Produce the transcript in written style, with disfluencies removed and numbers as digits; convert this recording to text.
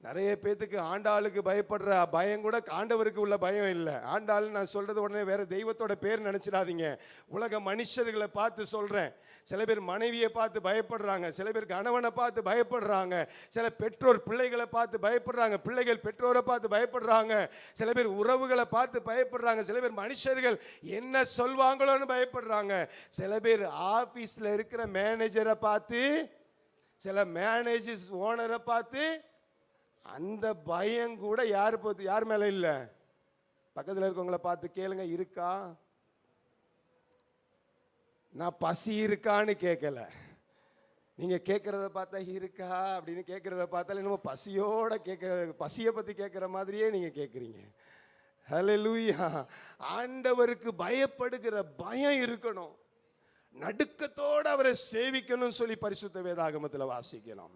நிறைய பேத்துக்கு ஆண்டாளுக்கு பயப்படுற பயம் கூட ஆண்டவருக்கு உள்ள பயம் இல்லை. ஆண்டாள் நான் சொல்றது உடனே வேற தெய்வத்தோட பேர் நினைச்சிடாதீங்க. உலக மனுஷர்களை பார்த்து சொல்றேன். சில பேர் மனைவியை பார்த்து பயப்படுறாங்க, சில பேர் கணவனை பார்த்து பயப்படுறாங்க, சில பெற்றோர் பிள்ளைகளை பார்த்து பயப்படுறாங்க, பிள்ளைகள் பெற்றோரை பார்த்து பயப்படுறாங்க, சில பேர் உறவுகளை பார்த்து பயப்படுறாங்க, சில பேர் மனுஷர்கள் என்ன சொல்வாங்களோன்னு பயப்படுறாங்க, சில பேர் ஆபீஸ்ல இருக்கிற மேனேஜரை பார்த்து, சில மேனேஜர்ஸ் ஓனரை பார்த்து. அந்த பயம் கூட யார் மேல இல்லை? பக்கத்தில் இருக்கவங்களை பார்த்து கேளுங்க, இருக்கா? நான் பசி இருக்கான்னு கேட்கல. நீங்க கேட்கறத பார்த்தா இருக்கா அப்படின்னு கேட்கறத பார்த்தாலே நம்ம பசியோட பசியை பத்தி கேட்கிற மாதிரியே நீங்க கேட்குறீங்க. ஹல்லேலூயா. ஆண்டவருக்கு பயப்படுகிற பயம் இருக்கணும். நடுக்கத்தோடு அவரை சேவிக்கணும்னு சொல்லி பரிசுத்த வேதாகமத்தில் வாசிக்கணும்.